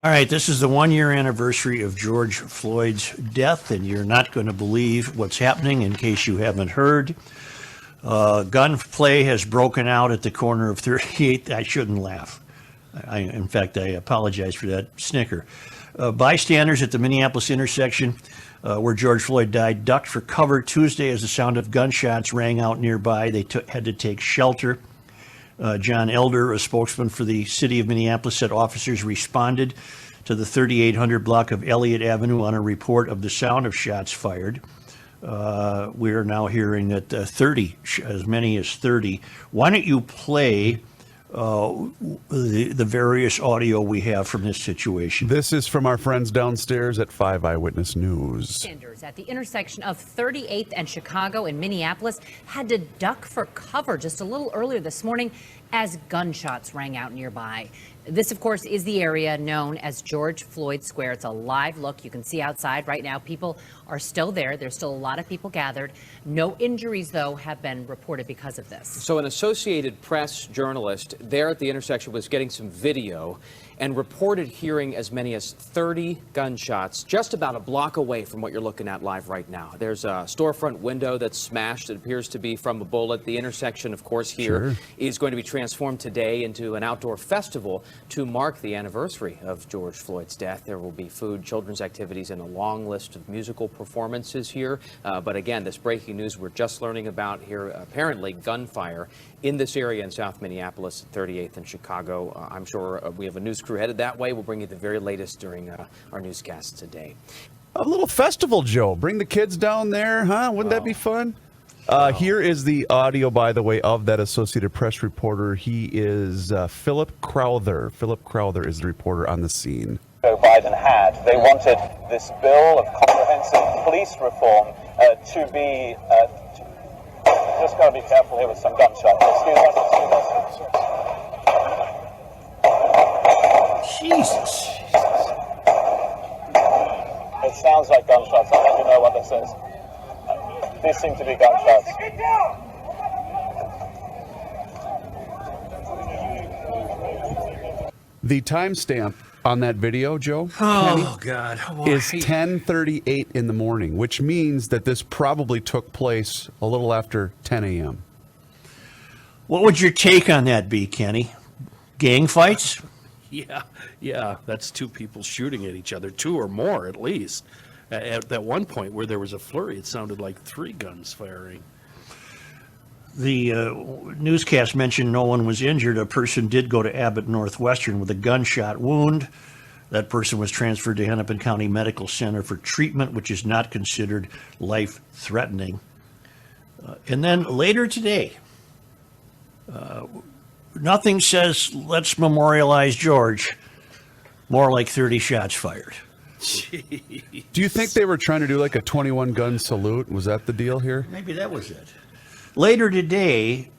All right, this is the 1-year anniversary of George Floyd's death, and you're not going to believe what's happening in case you haven't heard. Gunplay has broken out at the corner of 38th. I shouldn't laugh. In fact, I apologize for that snicker. Bystanders at the Minneapolis intersection where George Floyd died ducked for cover Tuesday as the sound of gunshots rang out nearby. They had to take shelter. John Elder, a spokesman for the city of Minneapolis, said officers responded to the 3800 block of Elliott Avenue on a report of the sound of shots fired. We are now hearing that as many as 30. Why don't you play the various audio we have from this situation? This is from our friends downstairs at 5 Eyewitness News. At the intersection of 38th and Chicago in Minneapolis had to duck for cover just a little earlier this morning as gunshots rang out nearby. This, of course, is the area known as George Floyd Square. It's a live look. You can see outside right now. People are still there. There's still a lot of people gathered. No injuries, though, have been reported because of this. So an Associated Press journalist there at the intersection was getting some video and reported hearing as many as 30 gunshots just about a block away from what you're looking at live right now. There's a storefront window that's smashed. It appears to be from a bullet. The intersection, of course, here is going to be transformed today into an outdoor festival to mark the anniversary of George Floyd's death. There will be food, children's activities, and a long list of musical performances here. But again, this breaking news we're just learning about here, apparently gunfire in this area in South Minneapolis, 38th and Chicago. I'm sure we have a news crew headed that way. We'll bring you the very latest during our newscast today. A little festival, Joe. Bring the kids down there, huh? Wouldn't that be fun? Here is the audio, by the way, of that Associated Press reporter. He is Philip Crowther. Philip Crowther is the reporter on the scene. Joe Biden had. They wanted this bill of comprehensive police reform to be... just got to be careful here with some gunshots. Excuse us. Jesus. It sounds like gunshots. I'll let you know what this is. These seem to be gunshots. The timestamp on that video, Joe, God, is 10:38 in the morning, which means that this probably took place a little after 10 a.m. What would your take on that be, Kenny? Gang fights? Yeah, that's two people shooting at each other, two or more at least. At that one point where there was a flurry, it sounded like 3 guns firing. The newscast mentioned no one was injured. A person did go to Abbott Northwestern with a gunshot wound. That person was transferred to Hennepin County Medical Center for treatment, which is not considered life-threatening. And then later today, nothing says let's memorialize George, more like 30 shots fired. Jeez. Do you think they were trying to do like a 21-gun salute? Was that the deal here? Maybe that was it. Later today,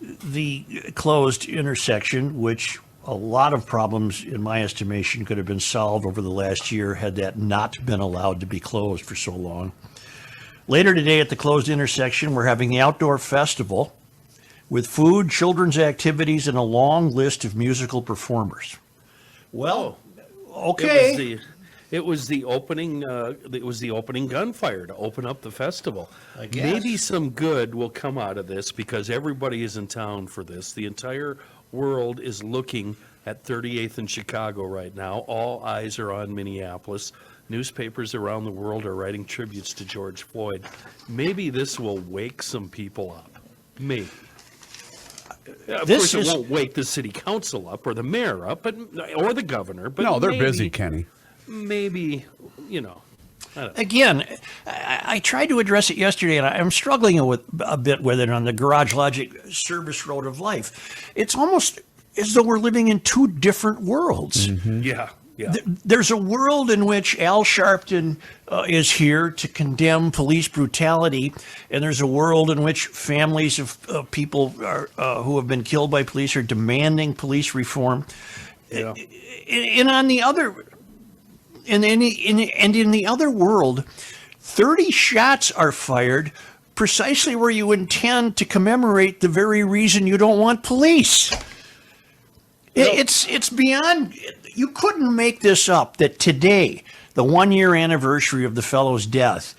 the closed intersection, which a lot of problems, in my estimation, could have been solved over the last year had that not been allowed to be closed for so long. Later today at the closed intersection, we're having the outdoor festival with food, children's activities, and a long list of musical performers. Well, okay. It was the opening. It was the opening gunfire to open up the festival. I guess. Maybe some good will come out of this because everybody is in town for this. The entire world is looking at 38th and Chicago right now. All eyes are on Minneapolis. Newspapers around the world are writing tributes to George Floyd. Maybe this will wake some people up. Maybe. Of course, it won't wake the city council up or the mayor up, or the governor. But no, they're busy, Kenny. Maybe, I don't know. Again, I tried to address it yesterday, and I'm struggling a bit with it on the Garage Logic service road of life. It's almost as though we're living in two different worlds. Mm-hmm. Yeah. There's a world in which Al Sharpton is here to condemn police brutality, and there's a world in which families of people who have been killed by police are demanding police reform. Yeah. And on the other... And in the other world, 30 shots are fired precisely where you intend to commemorate the very reason you don't want police. It's beyond You couldn't make this up, that today, the 1-year anniversary of the fellow's death,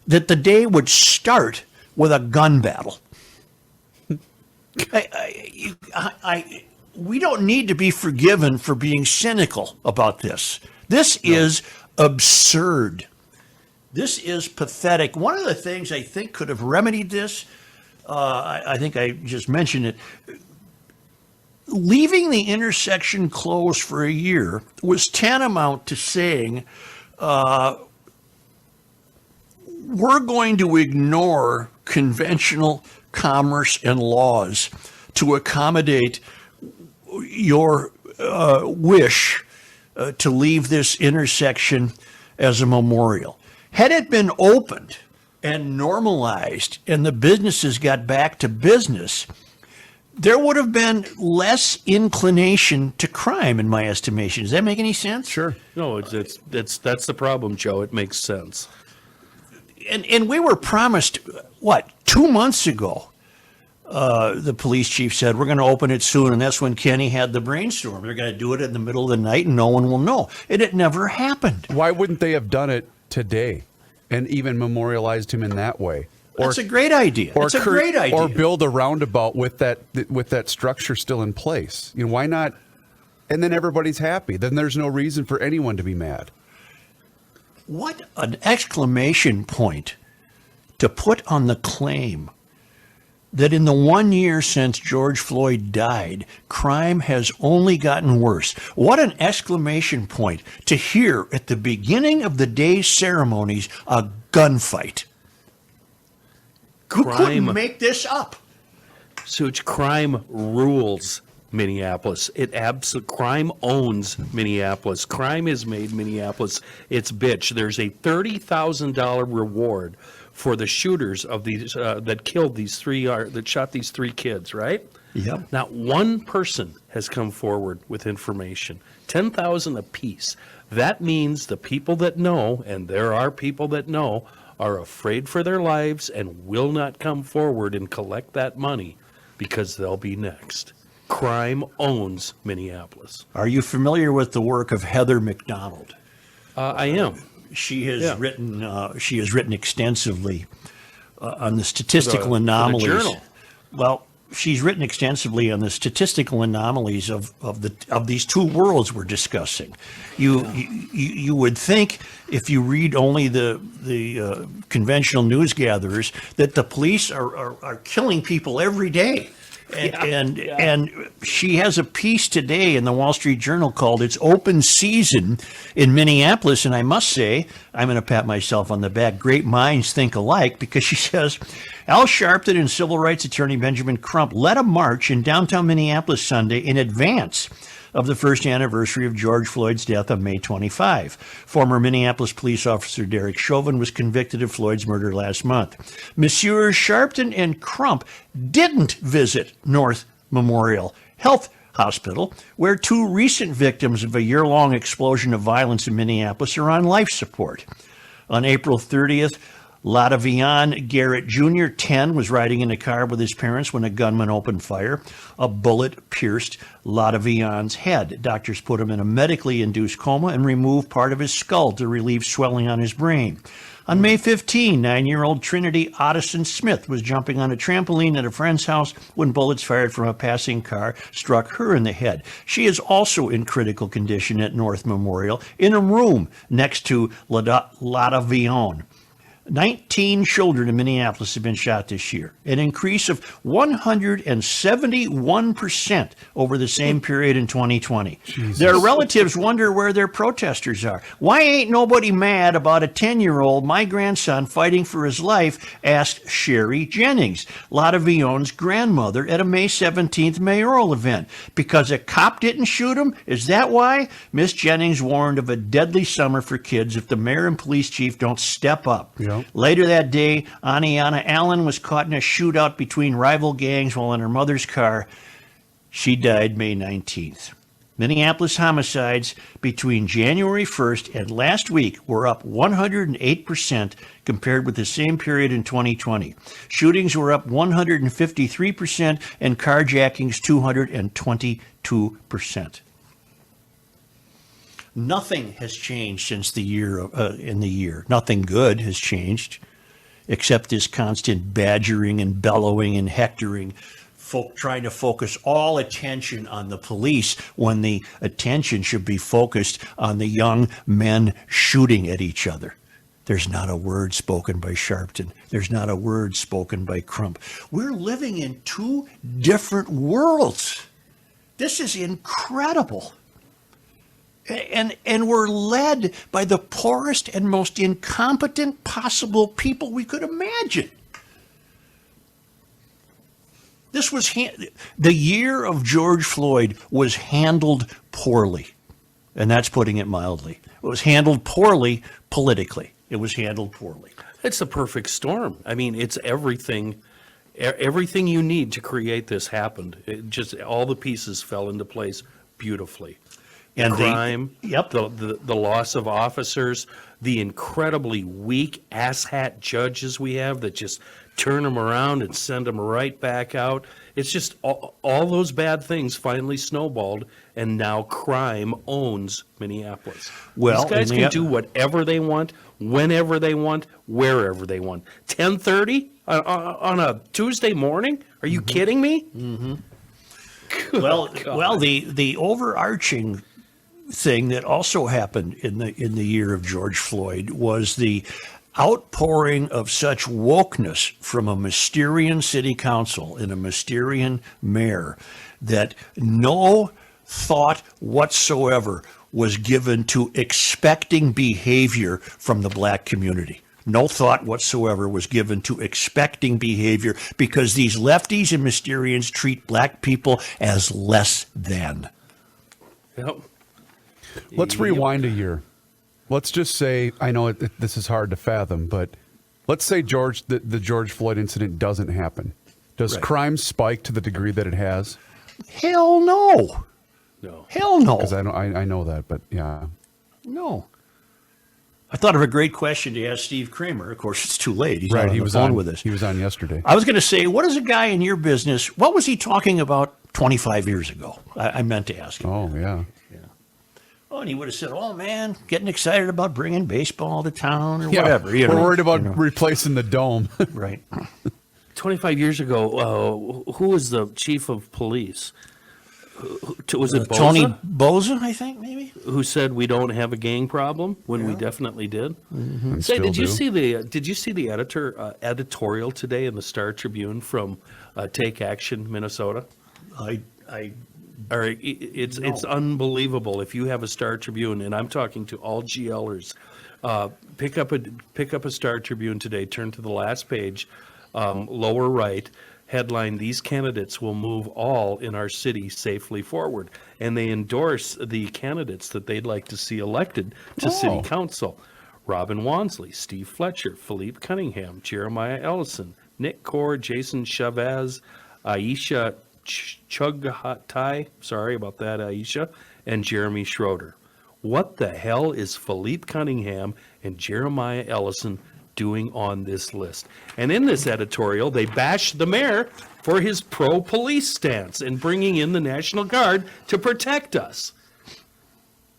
that the day would start with a gun battle. We don't need to be forgiven for being cynical about this. This is absurd. This is pathetic. One of the things I think could have remedied this, I think I just mentioned it, leaving the intersection closed for a year was tantamount to saying, we're going to ignore conventional commerce and laws to accommodate your wish to leave this intersection as a memorial. Had it been opened and normalized and the businesses got back to business, there would have been less inclination to crime, in my estimation. Does that make any sense? Sure. No, that's the problem, Joe. It makes sense. And we were promised, 2 months ago, the police chief said, we're going to open it soon. And that's when Kenny had the brainstorm. They're going to do it in the middle of the night and no one will know. And it never happened. Why wouldn't they have done it today and even memorialized him in that way? That's a great idea. It's a great idea. Or build a roundabout with that structure still in place. Why not? And then everybody's happy. Then there's no reason for anyone to be mad. What an exclamation point to put on the claim that in the 1 year since George Floyd died, crime has only gotten worse. What an exclamation point to hear at the beginning of the day's ceremonies, a gunfight. Who couldn't make this up? Such crime rules Minneapolis. Crime owns Minneapolis. Crime has made Minneapolis its bitch. There's a $30,000 reward for the shooters of these that shot these 3 kids, right? Yep. Not one person has come forward with information. 10,000 apiece. That means the people that know, and there are people that know, are afraid for their lives and will not come forward and collect that money because they'll be next. Crime owns Minneapolis. Are you familiar with the work of Heather McDonald? I am. She has written extensively on the statistical anomalies. For the Journal. Well, she's written extensively on the statistical anomalies of these two worlds we're discussing. You would think, if you read only the conventional news gatherers, that the police are killing people every day. And she has a piece today in the Wall Street Journal called "It's Open Season in Minneapolis." And I must say, I'm going to pat myself on the back. Great minds think alike, because she says, Al Sharpton and civil rights attorney Benjamin Crump led a march in downtown Minneapolis Sunday in advance of the first anniversary of George Floyd's death on May 25. Former Minneapolis police officer Derek Chauvin was convicted of Floyd's murder last month. Messrs. Sharpton and Crump didn't visit North Memorial Health Hospital, where 2 recent victims of a year-long explosion of violence in Minneapolis are on life support. On April 30th, Latavion Garrett Jr., 10, was riding in a car with his parents when a gunman opened fire. A bullet pierced Latavion's head. Doctors put him in a medically induced coma and removed part of his skull to relieve swelling on his brain. On May 15, 9-year-old Trinity Otteson Smith was jumping on a trampoline at a friend's house when bullets fired from a passing car struck her in the head. She is also in critical condition at North Memorial in a room next to Latavion. 19 children in Minneapolis have been shot this year, an increase of 171% over the same period in 2020. Jesus. Their relatives wonder where their protesters are. Why ain't nobody mad about a 10-year-old, my grandson, fighting for his life, asked Sherry Jennings, Latavion's grandmother, at a May 17th mayoral event. Because a cop didn't shoot him? Is that why? Miss Jennings warned of a deadly summer for kids if the mayor and police chief don't step up. Yeah. Later that day, Aniana Allen was caught in a shootout between rival gangs while in her mother's car. She died May 19th. Minneapolis homicides between January 1st and last week were up 108% compared with the same period in 2020. Shootings were up 153% and carjackings 222%. Nothing has changed since the year, Nothing good has changed, except this constant badgering and bellowing and hectoring, trying to focus all attention on the police when the attention should be focused on the young men shooting at each other. There's not a word spoken by Sharpton. There's not a word spoken by Crump. We're living in two different worlds. This is incredible. And we're led by the poorest and most incompetent possible people we could imagine. This was the year of George Floyd was handled poorly, and that's putting it mildly. It was handled poorly politically. It was handled poorly. It's a perfect storm. I mean, it's everything you need to create this happened. It just all the pieces fell into place beautifully. And crime, yep. the loss of officers, the incredibly weak asshat judges we have that just turn them around and send them right back out. It's just all those bad things finally snowballed, and now crime owns Minneapolis. Well, these guys can do whatever they want, whenever they want, wherever they want. 10:30 on a Tuesday morning? Are you kidding me? Mm-hmm. Well, the overarching thing that also happened in the year of George Floyd was the outpouring of such wokeness from a Mysterian city council and a Mysterian mayor that no thought whatsoever was given to expecting behavior from the black community. No thought whatsoever was given to expecting behavior because these lefties and Mysterians treat black people as less than. Yep. Let's rewind a year. Let's just say, I know this is hard to fathom, but let's say the George Floyd incident doesn't happen. Does crime spike to the degree that it has? Hell no. No. Hell no. Because I know that, but yeah. No. I thought of a great question to ask Steve Kramer. Of course, it's too late. He's right. not on the phone with us. He was on yesterday. I was going to say, what is a guy in your business? What was he talking about 25 years ago? I meant to ask him. Oh, yeah. Oh, and he would have said, "Oh man, getting excited about bringing baseball to town or whatever." We're worried about replacing the dome. Right. 25 years ago, who was the chief of police? Was it Boza? Tony Boza, I think, maybe. Who said we don't have a gang problem when we definitely did? Mm-hmm. Say, did you see the editorial today in the Star Tribune from Take Action Minnesota? All right, it's unbelievable. If you have a Star Tribune, and I'm talking to all GLers, pick up a Star Tribune today. Turn to the last page, lower right. Headline: These candidates will move all in our city safely forward, and they endorse the candidates that they'd like to see elected to city council: Robin Wansley, Steve Fletcher, Philippe Cunningham, Jeremiah Ellison, Nick Core, Jason Chavez, Aisha Chughatai, sorry about that, Aisha, and Jeremy Schroeder. What the hell is Philippe Cunningham and Jeremiah Ellison doing on this list? And in this editorial, they bash the mayor for his pro-police stance and bringing in the National Guard to protect us.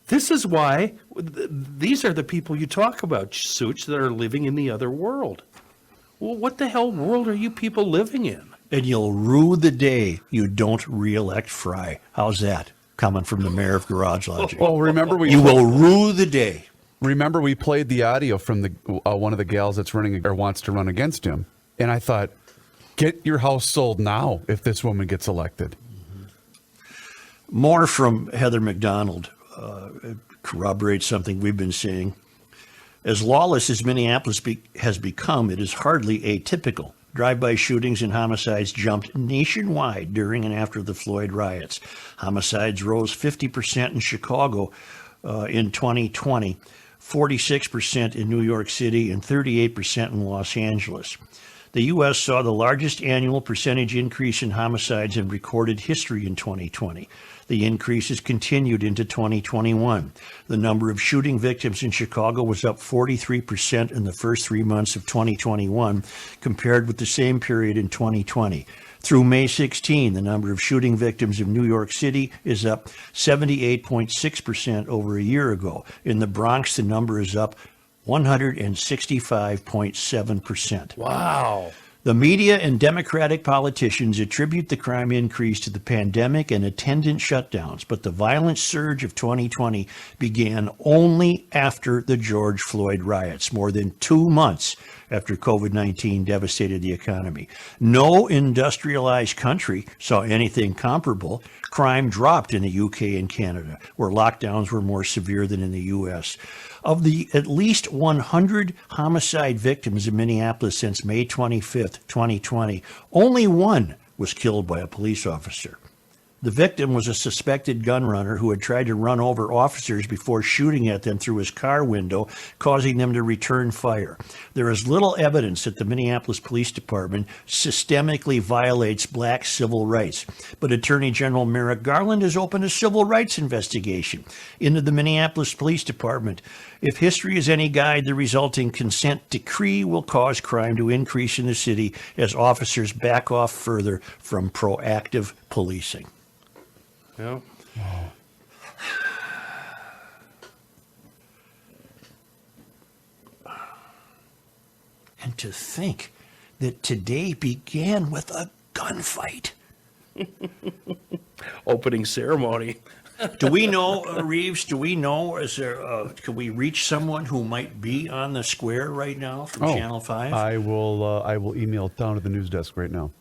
This is why these are the people you talk about, Such, that are living in the other world. Well, what the hell world are you people living in? And you'll rue the day you don't re-elect Fry. How's that? Coming from the mayor of Garage Logic. Well, remember you will rue the day. Remember, we played the audio from the one of the gals that's running or wants to run against him, and I thought, get your house sold now if this woman gets elected. More from Heather McDonald corroborates something we've been seeing. As lawless as Minneapolis has become, it is hardly atypical. Drive-by shootings and homicides jumped nationwide during and after the Floyd riots. Homicides rose 50% in Chicago in 2020, 46% in New York City, and 38% in Los Angeles. The U.S. saw the largest annual percentage increase in homicides in recorded history in 2020. The increases continued into 2021. The number of shooting victims in Chicago was up 43% in the first 3 months of 2021 compared with the same period in 2020. Through May 16, the number of shooting victims in New York City is up 78.6% over a year ago. In the Bronx, the number is up 165.7%. Wow. The media and Democratic politicians attribute the crime increase to the pandemic and attendant shutdowns, but the violent surge of 2020 began only after the George Floyd riots, more than 2 months after COVID-19 devastated the economy. No industrialized country saw anything comparable. Crime dropped in the UK and Canada, where lockdowns were more severe than in the US. Of the at least 100 homicide victims in Minneapolis since May 25th, 2020, only one was killed by a police officer. The victim was a suspected gun runner who had tried to run over officers before shooting at them through his car window, causing them to return fire. There is little evidence that the Minneapolis Police Department systemically violates black civil rights, but Attorney General Merrick Garland has opened a civil rights investigation into the Minneapolis Police Department. If history is any guide, the resulting consent decree will cause crime to increase in the city as officers back off further from proactive policing. Yeah. And to think that today began with a gunfight. Opening ceremony. Do we know, Reeves, do we know, is there, can we reach someone who might be on the square right now from Channel 5? I will email it down to the news desk right now.